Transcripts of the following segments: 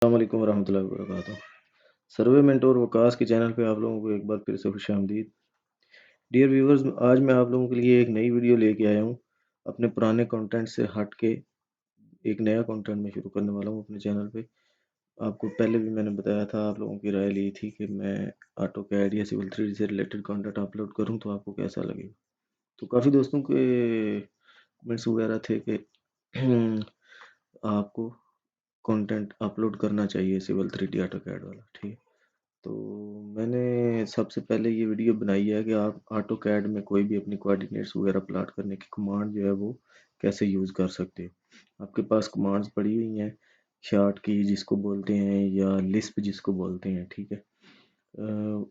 अस्सलाम वालेकुम वरहमतुल्लाहि वबरकातुहू। सर्वे मेंटोर वकास के चैनल पे आप लोगों को एक बार फिर से खुशामदीद। डियर व्यूअर्स, आज मैं आप लोगों के लिए एक नई वीडियो लेके आया हूँ। अपने पुराने कंटेंट से हट के एक नया कंटेंट मैं शुरू करने वाला हूँ अपने चैनल पे। आपको पहले भी मैंने बताया था, आप लोगों की राय ली थी कि मैं ऑटो कैड या सिविल 3D से रिलेटेड कंटेंट अपलोड करूँ तो आपको कैसा लगेगा। तो काफ़ी दोस्तों के कमेंट्स वगैरह थे कि आपको कंटेंट अपलोड करना चाहिए सिविल 3D ऑटो कैड वाला, ठीक है। तो मैंने सबसे पहले ये वीडियो बनाई है कि आप ऑटो कैड में कोई भी अपनी कोऑर्डिनेट्स वगैरह प्लॉट करने की कमांड जो है वो कैसे यूज़ कर सकते हो। आपके पास कमांड्स पड़ी हुई हैं, शार्ट की जिसको बोलते हैं या लिस्प जिसको बोलते हैं, ठीक है।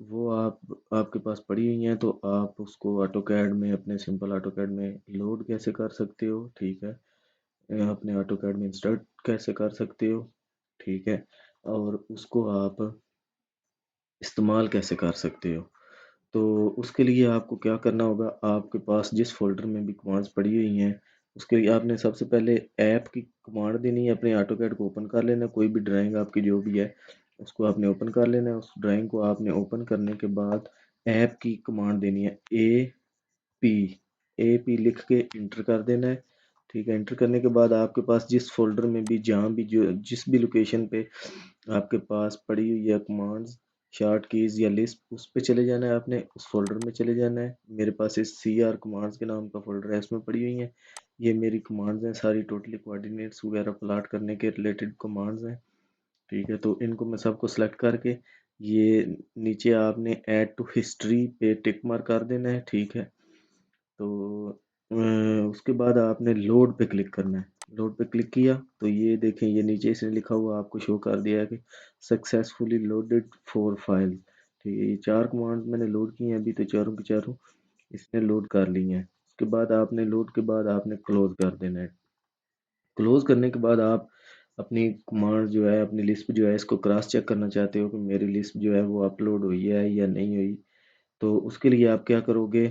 वो आपके पास पड़ी हुई हैं, तो आप उसको ऑटो कैड में, अपने सिंपल ऑटो कैड में लोड कैसे कर सकते हो, ठीक है। अपने ऑटो कैड में इंस्टर्ट कैसे कर सकते हो, ठीक है। और उसको आप इस्तेमाल कैसे कर सकते हो। तो उसके लिए आपको क्या करना होगा, आपके पास जिस फ़ोल्डर में भी कमांड्स पड़ी हुई हैं, उसके लिए आपने सबसे पहले ऐप की कमांड देनी है। अपने ऑटोकैड को ओपन कर लेना है, कोई भी ड्राइंग आपकी जो भी है, उसको आपने ओपन कर लेना है। उस ड्राइंग को आपने ओपन करने के बाद ऐप की कमांड देनी है, पी पी लिख के इंटर कर देना है, ठीक है। इंटर करने के बाद आपके पास जिस फ़ोल्डर में भी, जहाँ भी, जो जिस भी लोकेशन पे आपके पास पड़ी हुई है कमांड्स, शॉर्ट कीज़ या लिस्ट, उस पे चले जाना है आपने, उस फ़ोल्डर में चले जाना है। मेरे पास इस CR कमांड्स के नाम का फ़ोल्डर है, इसमें पड़ी हुई हैं। ये मेरी कमांड्स हैं सारी, टोटली कोऑर्डिनेट्स वगैरह प्लॉट करने के रिलेटेड कमांड्स हैं, ठीक है। तो इनको मैं सबको सेलेक्ट करके ये नीचे आपने ऐड टू हिस्ट्री पे टिक मार्क कर देना है, ठीक है। तो उसके बाद आपने लोड पे क्लिक करना है। लोड पे क्लिक किया तो ये देखें, ये नीचे इसने लिखा हुआ आपको शो कर दिया है कि सक्सेसफुली लोडेड 4 फाइल, ठीक है। ये 4 कमांड मैंने लोड की हैं अभी, तो चारों की चारों इसने लोड कर ली हैं। उसके बाद आपने लोड के बाद आपने क्लोज कर देना है। क्लोज करने के बाद आप अपनी कमांड जो है, अपनी लिस्ट जो है, इसको क्रॉस चेक करना चाहते हो कि मेरी लिस्ट जो है वो अपलोड हुई है या नहीं हुई। तो उसके लिए आप क्या करोगे,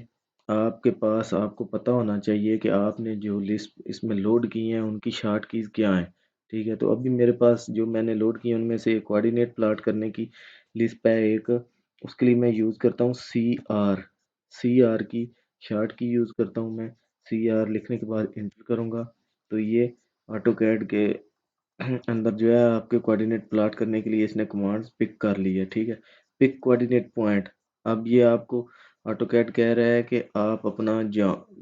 आपके पास, आपको पता होना चाहिए कि आपने जो लिस्ट इसमें लोड की हैं उनकी शॉर्ट कीज़ क्या हैं, ठीक है। तो अभी मेरे पास जो मैंने लोड की है उनमें से कोऑर्डिनेट प्लॉट करने की लिस्ट है एक, उसके लिए मैं यूज़ करता हूँ सी आर की शॉर्ट की यूज़ करता हूँ मैं। CR लिखने के बाद इंटर करूँगा तो ये ऑटो कैड के अंदर जो है आपके कोऑर्डिनेट प्लॉट करने के लिए इसने कमांड्स पिक कर ली है, ठीक है। पिक कोऑर्डिनेट पॉइंट, अब ये आपको ऑटोकैड कह रहा है कि आप अपना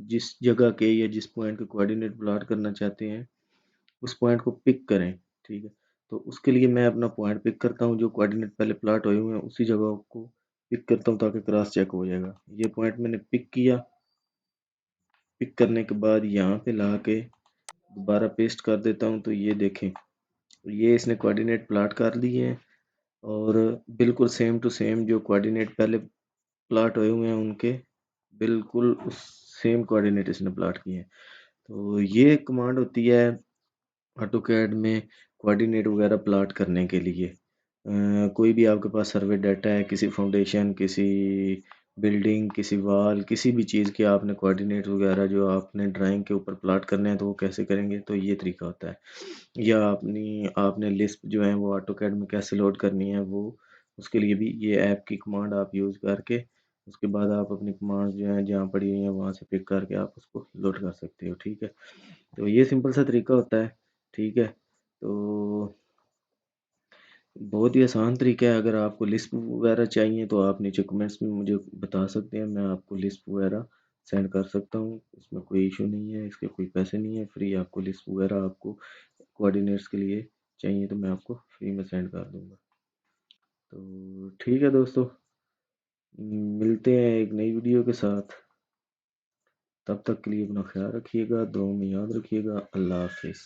जिस जगह के या जिस पॉइंट के कोऑर्डिनेट प्लॉट करना चाहते हैं उस पॉइंट को पिक करें, ठीक है। तो उसके लिए मैं अपना पॉइंट पिक करता हूँ, जो कोऑर्डिनेट पहले प्लॉट हुए हुए हैं उसी जगह को पिक करता हूँ ताकि क्रॉस चेक हो जाएगा। ये पॉइंट मैंने पिक किया, पिक करने के बाद यहाँ पे ला के दोबारा पेस्ट कर देता हूँ। तो ये देखें, ये इसने कोऑर्डिनेट प्लॉट कर लिए हैं और बिल्कुल सेम टू सेम जो कोऑर्डिनेट पहले प्लॉट हुए हुए हैं उनके बिल्कुल उस सेम कोऑर्डिनेट इसने प्लॉट किए हैं। तो ये कमांड होती है ऑटोकैड में कोऑर्डिनेट वगैरह प्लॉट करने के लिए। कोई भी आपके पास सर्वे डाटा है, किसी फाउंडेशन, किसी बिल्डिंग, किसी वॉल, किसी भी चीज़ के आपने कोऑर्डिनेट वगैरह जो आपने ड्राइंग के ऊपर प्लॉट करने हैं तो वो कैसे करेंगे, तो ये तरीका होता है। या आपने लिस्ट जो है वो ऑटोकैड में कैसे लोड करनी है, वो उसके लिए भी ये ऐप की कमांड आप यूज़ करके उसके बाद आप अपनी कमांड जो है जहाँ पड़ी हुई है वहाँ से पिक करके आप उसको लोड कर सकते हो, ठीक है। तो ये सिंपल सा तरीका होता है, ठीक है। तो बहुत ही आसान तरीका है। अगर आपको लिस्ट वगैरह चाहिए तो आप नीचे कमेंट्स में मुझे बता सकते हैं, मैं आपको लिस्ट वगैरह सेंड कर सकता हूँ। इसमें कोई इशू नहीं है, इसके कोई पैसे नहीं है, फ्री आपको लिस्ट वगैरह आपको कोऑर्डिनेट्स के लिए चाहिए तो मैं आपको फ्री में सेंड कर दूंगा। तो ठीक है दोस्तों, मिलते हैं एक नई वीडियो के साथ। तब तक के लिए अपना ख्याल रखिएगा, दुआ में याद रखिएगा। अल्लाह हाफिज़।